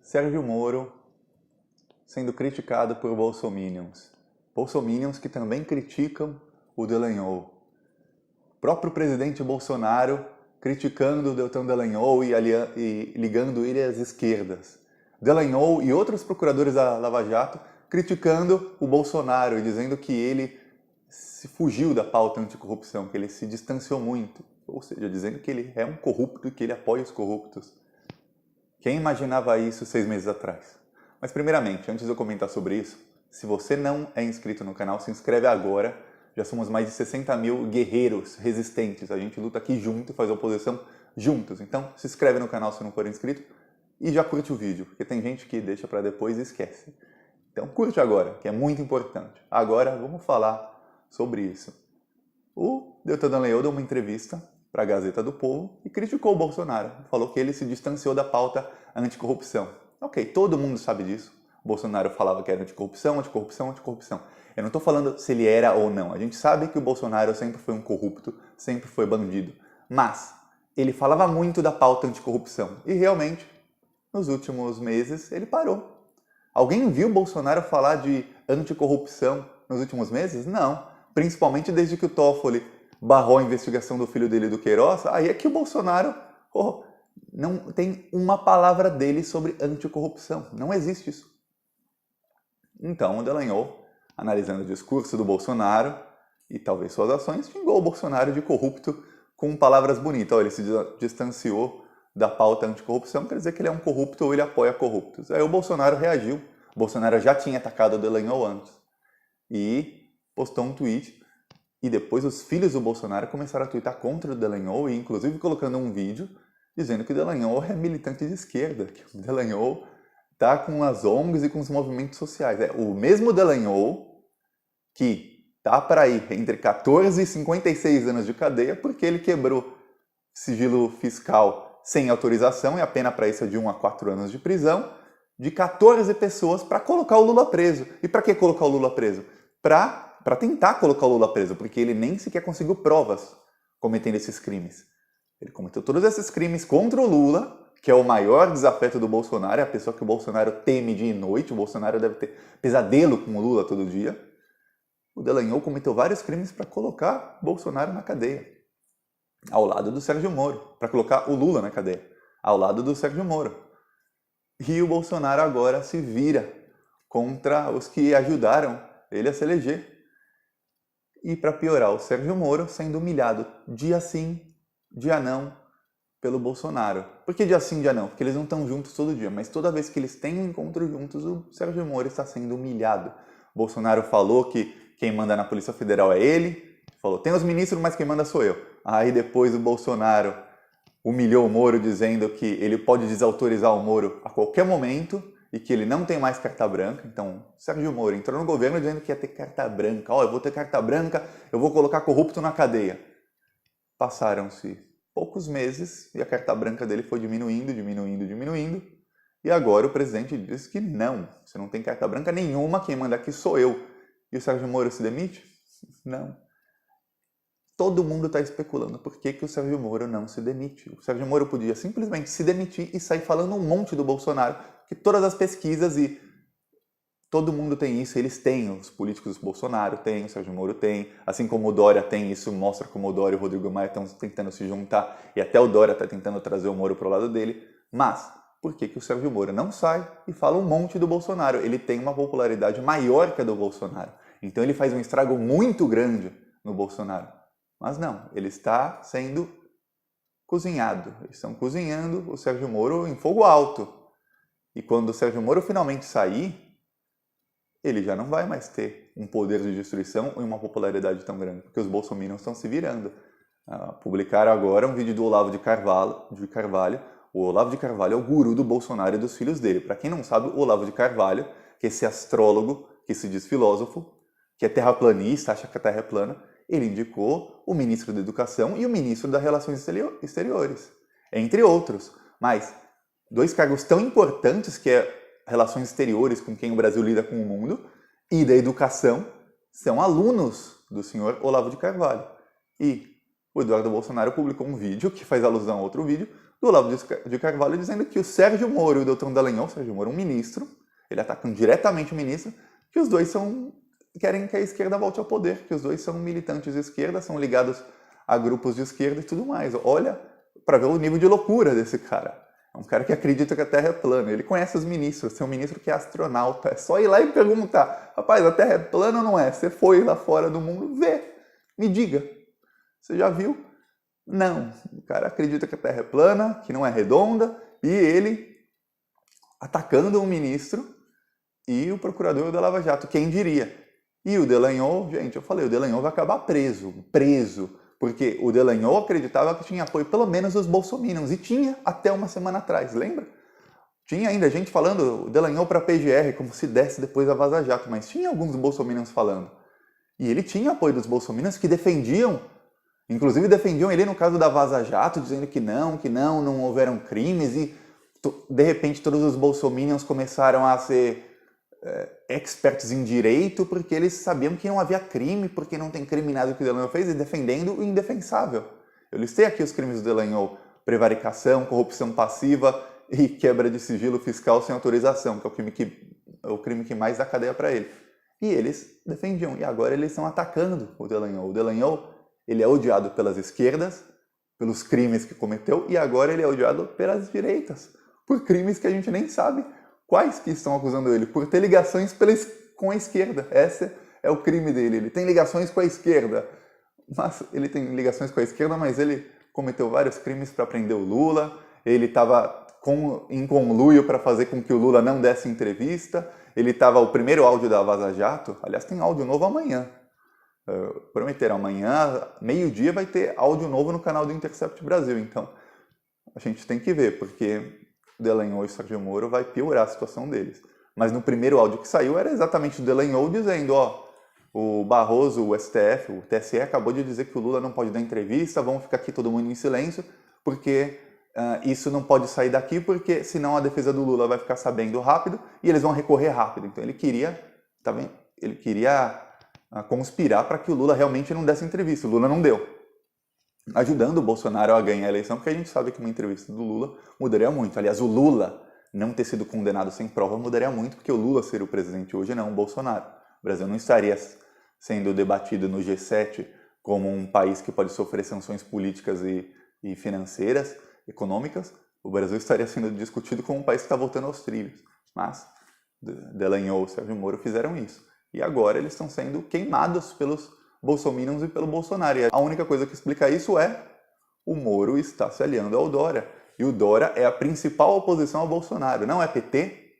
Sérgio Moro sendo criticado por bolsominions. Bolsominions que também criticam o Dallagnol. O próprio presidente Bolsonaro criticando o Deltan Dallagnol e ligando ele às esquerdas. Dallagnol e outros procuradores da Lava Jato criticando o Bolsonaro e dizendo que ele se fugiu da pauta anticorrupção, que ele se distanciou muito. Ou seja, dizendo que ele é um corrupto e que ele apoia os corruptos. Quem imaginava isso 6 meses atrás? Mas primeiramente, antes de eu comentar sobre isso, se você não é inscrito no canal, se inscreve agora. Já somos mais de 60 mil guerreiros resistentes. A gente luta aqui junto, faz oposição juntos. Então se inscreve no canal se não for inscrito e já curte o vídeo, porque tem gente que deixa para depois e esquece. Então curte agora, que é muito importante. Agora vamos falar sobre isso. O Deltan Dallagnol deu uma entrevista para a Gazeta do Povo e criticou o Bolsonaro. Falou que ele se distanciou da pauta anticorrupção. Ok, todo mundo sabe disso. O Bolsonaro falava que era anticorrupção, anticorrupção, anticorrupção. Eu não estou falando se ele era ou não. A gente sabe que o Bolsonaro sempre foi um corrupto, sempre foi bandido. Mas ele falava muito da pauta anticorrupção. E realmente, nos últimos meses, ele parou. Alguém viu o Bolsonaro falar de anticorrupção nos últimos meses? Não. Principalmente desde que o Toffoli barrou a investigação do filho dele, do Queiroz. Aí é que o Bolsonaro não tem uma palavra dele sobre anticorrupção. Não existe isso. Então o Dallagnol, analisando o discurso do Bolsonaro e talvez suas ações, xingou o Bolsonaro de corrupto com palavras bonitas. Ele se distanciou da pauta anticorrupção, quer dizer que ele é um corrupto ou ele apoia corruptos. Aí o Bolsonaro reagiu. O Bolsonaro já tinha atacado o Dallagnol antes e postou um tweet. E depois os filhos do Bolsonaro começaram a twittar contra o Dallagnol e inclusive colocando um vídeo dizendo que o Dallagnol é militante de esquerda, que o Dallagnol está com as ONGs e com os movimentos sociais. É o mesmo Dallagnol que está para ir entre 14 e 56 anos de cadeia porque ele quebrou sigilo fiscal sem autorização e a pena para isso é de 1 a 4 anos de prisão de 14 pessoas para colocar o Lula preso. E para que colocar o Lula preso? Para tentar colocar o Lula preso, porque ele nem sequer conseguiu provas cometendo esses crimes. Ele cometeu todos esses crimes contra o Lula, que é o maior desafeto do Bolsonaro, é a pessoa que o Bolsonaro teme dia e noite, o Bolsonaro deve ter pesadelo com o Lula todo dia. O Dallagnol cometeu vários crimes para colocar Bolsonaro na cadeia, ao lado do Sérgio Moro, para colocar o Lula na cadeia, ao lado do Sérgio Moro. E o Bolsonaro agora se vira contra os que ajudaram ele a se eleger. E para piorar, o Sérgio Moro sendo humilhado dia sim, dia não, pelo Bolsonaro. Por que dia sim, dia não? Porque eles não estão juntos todo dia, mas toda vez que eles têm um encontro juntos, o Sérgio Moro está sendo humilhado. O Bolsonaro falou que quem manda na Polícia Federal é ele, falou, tem os ministros, mas quem manda sou eu. Aí depois o Bolsonaro humilhou o Moro dizendo que ele pode desautorizar o Moro a qualquer momento e que ele não tem mais carta branca. Então, Sérgio Moro entrou no governo dizendo que ia ter carta branca. Ó, eu vou ter carta branca, eu vou colocar corrupto na cadeia. Passaram-se poucos meses e a carta branca dele foi diminuindo, diminuindo, diminuindo. E agora o presidente diz que não, você não tem carta branca nenhuma, quem manda aqui sou eu. E o Sérgio Moro se demite? Não. Todo mundo está especulando por que o Sérgio Moro não se demite. O Sérgio Moro podia simplesmente se demitir e sair falando um monte do Bolsonaro, que todas as pesquisas e todo mundo tem isso, eles têm, os políticos do Bolsonaro têm, o Sérgio Moro tem, assim como o Dória tem, isso mostra como o Dória e o Rodrigo Maia estão tentando se juntar e até o Dória está tentando trazer o Moro para o lado dele. Mas por que o Sérgio Moro não sai e fala um monte do Bolsonaro? Ele tem uma popularidade maior que a do Bolsonaro, então ele faz um estrago muito grande no Bolsonaro. Mas não, ele está sendo cozinhado, eles estão cozinhando o Sérgio Moro em fogo alto. E quando o Sérgio Moro finalmente sair, ele já não vai mais ter um poder de destruição e uma popularidade tão grande, porque os bolsominions estão se virando. Publicaram agora um vídeo do Olavo de Carvalho. O Olavo de Carvalho é o guru do Bolsonaro e dos filhos dele. Para quem não sabe, o Olavo de Carvalho, que é esse astrólogo que se diz filósofo, que é terraplanista, acha que a Terra é plana, ele indicou o ministro da Educação e o ministro das Relações Exteriores, entre outros. Mas 2 cargos tão importantes, que é Relações Exteriores, com quem o Brasil lida com o mundo, e da Educação, são alunos do senhor Olavo de Carvalho. E o Eduardo Bolsonaro publicou um vídeo, que faz alusão a outro vídeo, do Olavo de Carvalho dizendo que o Sérgio Moro e o Deltan Dallagnol, o Sérgio Moro é um ministro, ele atacando diretamente o ministro, que os dois querem que a esquerda volte ao poder, que os dois são militantes de esquerda, são ligados a grupos de esquerda e tudo mais. Olha, para ver o nível de loucura desse cara. É um cara que acredita que a Terra é plana. Ele conhece os ministros, tem um ministro que é astronauta. É só ir lá e perguntar: rapaz, a Terra é plana ou não é? Você foi lá fora do mundo? Vê, me diga. Você já viu? Não. O cara acredita que a Terra é plana, que não é redonda, e ele atacando o ministro e o procurador da Lava Jato. Quem diria? E o Dallagnol, gente, eu falei, o Dallagnol vai acabar preso. Porque o Dallagnol acreditava que tinha apoio pelo menos dos bolsominions, e tinha até uma semana atrás, lembra? Tinha ainda gente falando o Dallagnol para a PGR, como se desse depois da Vaza Jato, mas tinha alguns bolsominions falando. E ele tinha apoio dos bolsominions que defendiam, inclusive defendiam ele no caso da Vaza Jato, dizendo que não houveram crimes, e de repente todos os bolsominions começaram a ser experts em direito, porque eles sabiam que não havia crime, porque não tem crime nada que o Dallagnol fez, e defendendo o indefensável. Eu listei aqui os crimes do Dallagnol: prevaricação, corrupção passiva e quebra de sigilo fiscal sem autorização, que é o crime que mais dá cadeia para ele. E eles defendiam, e agora eles estão atacando o Dallagnol. O Dallagnol, ele é odiado pelas esquerdas, pelos crimes que cometeu, e agora ele é odiado pelas direitas, por crimes que a gente nem sabe quais que estão acusando ele, por ter ligações com a esquerda. Esse é o crime dele. Ele tem ligações com a esquerda. Mas ele cometeu vários crimes para prender o Lula. Ele estava em conluio para fazer com que o Lula não desse entrevista. O primeiro áudio da Vaza Jato, aliás, tem áudio novo amanhã. Prometeram, amanhã, meio-dia, vai ter áudio novo no canal do Intercept Brasil. Então, a gente tem que ver, porque Dallagnol e Sérgio Moro vai piorar a situação deles. Mas no primeiro áudio que saiu era exatamente o Dallagnol dizendo: o Barroso, o STF, o TSE acabou de dizer que o Lula não pode dar entrevista, vamos ficar aqui todo mundo em silêncio, porque isso não pode sair daqui, porque senão a defesa do Lula vai ficar sabendo rápido e eles vão recorrer rápido. Então ele queria conspirar para que o Lula realmente não desse entrevista. O Lula não deu, ajudando o Bolsonaro a ganhar a eleição, porque a gente sabe que uma entrevista do Lula mudaria muito. Aliás, o Lula não ter sido condenado sem prova mudaria muito, porque o Lula ser o presidente hoje, não o Bolsonaro. O Brasil não estaria sendo debatido no G7 como um país que pode sofrer sanções políticas e financeiras, econômicas. O Brasil estaria sendo discutido como um país que está voltando aos trilhos. Mas Dallagnol e Sérgio Moro fizeram isso. E agora eles estão sendo queimados pelos bolsominions e pelo Bolsonaro. E a única coisa que explica isso é: o Moro está se aliando ao Dória. E o Dória é a principal oposição ao Bolsonaro. Não é PT,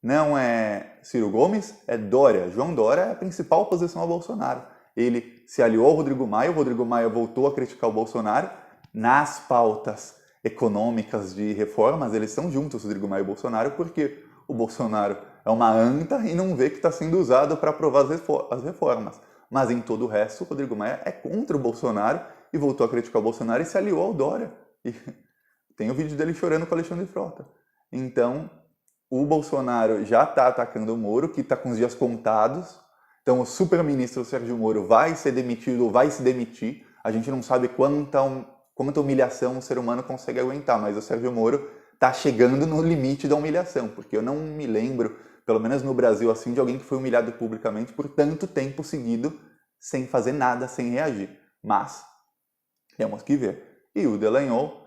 não é Ciro Gomes, é Dória. João Dória é a principal oposição ao Bolsonaro. Ele se aliou ao Rodrigo Maia, o Rodrigo Maia voltou a criticar o Bolsonaro. Nas pautas econômicas de reformas, eles estão juntos, Rodrigo Maia e Bolsonaro, porque o Bolsonaro é uma anta e não vê que está sendo usado para aprovar as reformas. Mas em todo o resto, o Rodrigo Maia é contra o Bolsonaro e voltou a criticar o Bolsonaro e se aliou ao Dória. E tem o vídeo dele chorando com o Alexandre Frota. Então, o Bolsonaro já está atacando o Moro, que está com os dias contados. Então, o super-ministro Sérgio Moro vai ser demitido ou vai se demitir. A gente não sabe quanta humilhação o ser humano consegue aguentar, mas o Sérgio Moro está chegando no limite da humilhação, porque eu não me lembro, pelo menos no Brasil, assim, de alguém que foi humilhado publicamente por tanto tempo seguido, sem fazer nada, sem reagir. Mas temos que ver. E o Dallagnol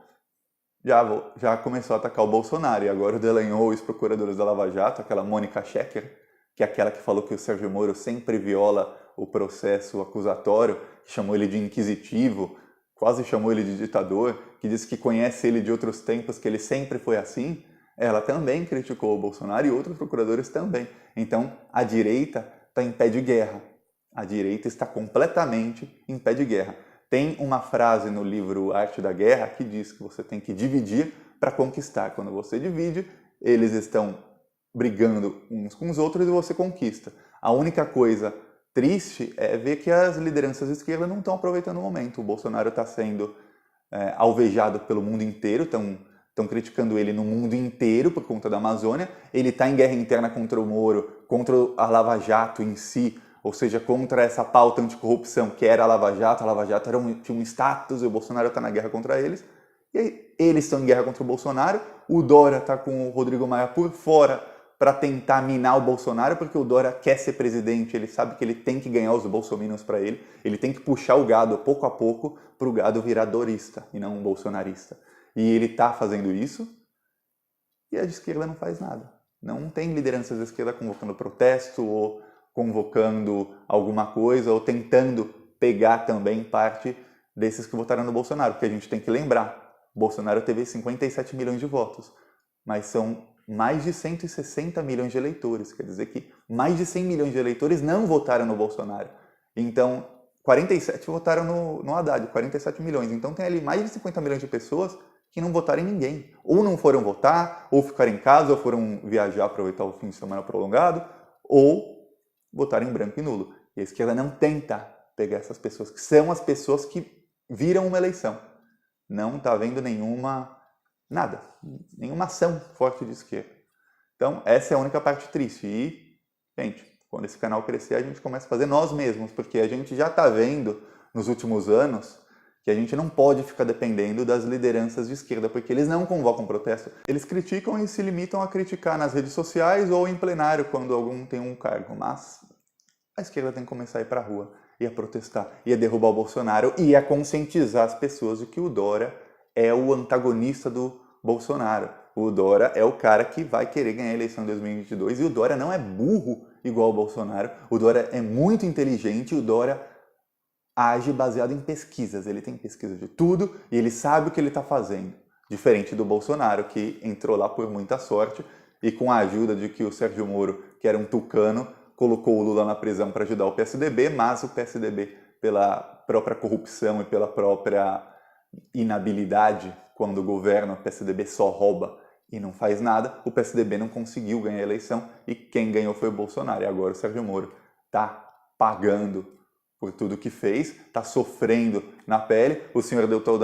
já começou a atacar o Bolsonaro, e agora o Dallagnol e os procuradores da Lava Jato, aquela Mônica Schecker, que é aquela que falou que o Sérgio Moro sempre viola o processo acusatório, que chamou ele de inquisitivo, quase chamou ele de ditador, que disse que conhece ele de outros tempos, que ele sempre foi assim, ela também criticou o Bolsonaro e outros procuradores também. Então, a direita está em pé de guerra. A direita está completamente em pé de guerra. Tem uma frase no livro Arte da Guerra que diz que você tem que dividir para conquistar. Quando você divide, eles estão brigando uns com os outros e você conquista. A única coisa triste é ver que as lideranças de esquerda não estão aproveitando o momento. O Bolsonaro está sendo alvejado pelo mundo inteiro, estão criticando ele no mundo inteiro por conta da Amazônia. Ele está em guerra interna contra o Moro, contra a Lava Jato em si, ou seja, contra essa pauta anticorrupção que era a Lava Jato. A Lava Jato tinha um status e o Bolsonaro está na guerra contra eles. E aí, eles estão em guerra contra o Bolsonaro, o Dória está com o Rodrigo Maia por fora para tentar minar o Bolsonaro, porque o Dória quer ser presidente, ele sabe que ele tem que ganhar os bolsominions para ele tem que puxar o gado pouco a pouco para o gado virar dorista e não um bolsonarista. E ele está fazendo isso, e a de esquerda não faz nada. Não tem lideranças da esquerda convocando protesto ou convocando alguma coisa ou tentando pegar também parte desses que votaram no Bolsonaro, porque a gente tem que lembrar, Bolsonaro teve 57 milhões de votos, mas são mais de 160 milhões de eleitores, quer dizer que mais de 100 milhões de eleitores não votaram no Bolsonaro. Então, 47 votaram no Haddad, 47 milhões. Então tem ali mais de 50 milhões de pessoas que não votaram em ninguém. Ou não foram votar, ou ficaram em casa, ou foram viajar, aproveitar o fim de semana prolongado, ou votaram em branco e nulo. E a esquerda não tenta pegar essas pessoas, que são as pessoas que viram uma eleição. Não está vendo nenhuma ação forte de esquerda. Então, essa é a única parte triste. E, gente, quando esse canal crescer, a gente começa a fazer nós mesmos, porque a gente já está vendo, nos últimos anos, que a gente não pode ficar dependendo das lideranças de esquerda, porque eles não convocam protesto. Eles criticam e se limitam a criticar nas redes sociais ou em plenário, quando algum tem um cargo. Mas a esquerda tem que começar a ir para a rua, e a protestar, e a derrubar o Bolsonaro, e a conscientizar as pessoas de que o Dória é o antagonista do Bolsonaro. O Dória é o cara que vai querer ganhar a eleição em 2022, e o Dória não é burro igual o Bolsonaro. O Dória é muito inteligente, o Dória age baseado em pesquisas. Ele tem pesquisa de tudo e ele sabe o que ele está fazendo. Diferente do Bolsonaro, que entrou lá por muita sorte e com a ajuda de que o Sérgio Moro, que era um tucano, colocou o Lula na prisão para ajudar o PSDB, mas o PSDB, pela própria corrupção e pela própria inabilidade, quando governa, o PSDB só rouba e não faz nada, o PSDB não conseguiu ganhar a eleição e quem ganhou foi o Bolsonaro. E agora o Sérgio Moro está pagando por tudo que fez, está sofrendo na pele. O senhor Deltan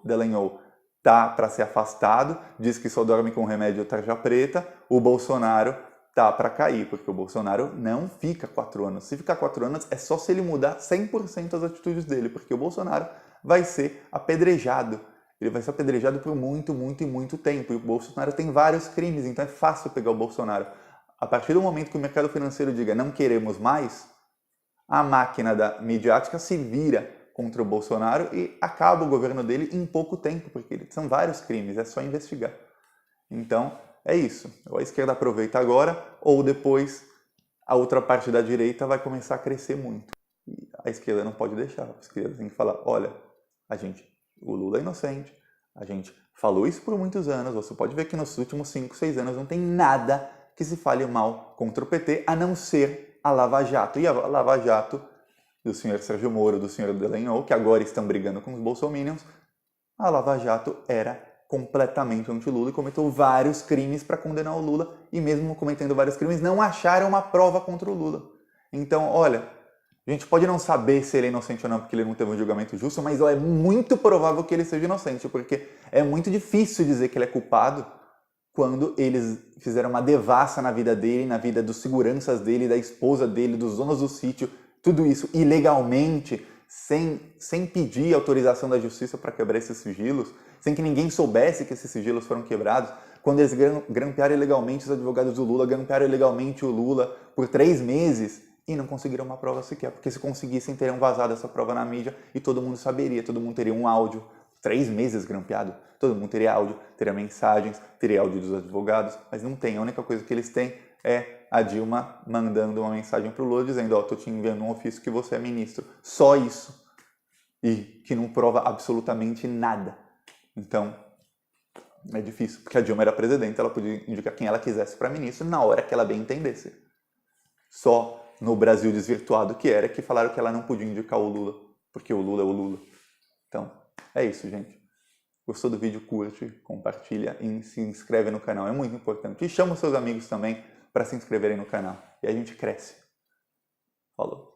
Dallagnol está para ser afastado, diz que só dorme com remédio tarja preta. O Bolsonaro tá para cair, porque o Bolsonaro não fica 4 anos. Se ficar 4 anos, é só se ele mudar 100% as atitudes dele, porque o Bolsonaro vai ser apedrejado. Ele vai ser apedrejado por muito, muito e muito tempo. E o Bolsonaro tem vários crimes, então é fácil pegar o Bolsonaro. A partir do momento que o mercado financeiro diga não queremos mais, a máquina da midiática se vira contra o Bolsonaro e acaba o governo dele em pouco tempo, porque são vários crimes, é só investigar. Então, é isso. Ou a esquerda aproveita agora, ou depois a outra parte da direita vai começar a crescer muito. E a esquerda não pode deixar. A esquerda tem que falar, olha, o Lula é inocente, a gente falou isso por muitos anos, você pode ver que nos últimos 5, 6 anos não tem nada que se fale mal contra o PT, a não ser a Lava Jato. E a Lava Jato do senhor Sérgio Moro, do senhor Dallagnol, que agora estão brigando com os bolsominions, a Lava Jato era completamente anti-Lula e cometeu vários crimes para condenar o Lula, e mesmo cometendo vários crimes, não acharam uma prova contra o Lula. Então, olha, a gente pode não saber se ele é inocente ou não, porque ele não teve um julgamento justo, mas é muito provável que ele seja inocente, porque é muito difícil dizer que ele é culpado quando eles fizeram uma devassa na vida dele, na vida dos seguranças dele, da esposa dele, dos donos do sítio, tudo isso ilegalmente, sem pedir autorização da justiça para quebrar esses sigilos, sem que ninguém soubesse que esses sigilos foram quebrados, quando eles grampearam ilegalmente os advogados do Lula, grampearam ilegalmente o Lula por 3 meses e não conseguiram uma prova sequer, porque se conseguissem teriam vazado essa prova na mídia e todo mundo saberia, todo mundo teria um áudio, 3 meses grampeado, todo mundo teria áudio, teria mensagens, teria áudio dos advogados, mas não tem, a única coisa que eles têm é a Dilma mandando uma mensagem para o Lula dizendo, ó, tô te enviando um ofício que você é ministro, só isso, e que não prova absolutamente nada. Então, é difícil, porque a Dilma era presidente, ela podia indicar quem ela quisesse para ministro na hora que ela bem entendesse. Só no Brasil desvirtuado que falaram que ela não podia indicar o Lula, porque o Lula é o Lula. Então, é isso, gente. Gostou do vídeo? Curte, compartilha e se inscreve no canal, é muito importante. E chama os seus amigos também para se inscreverem no canal. E a gente cresce. Falou!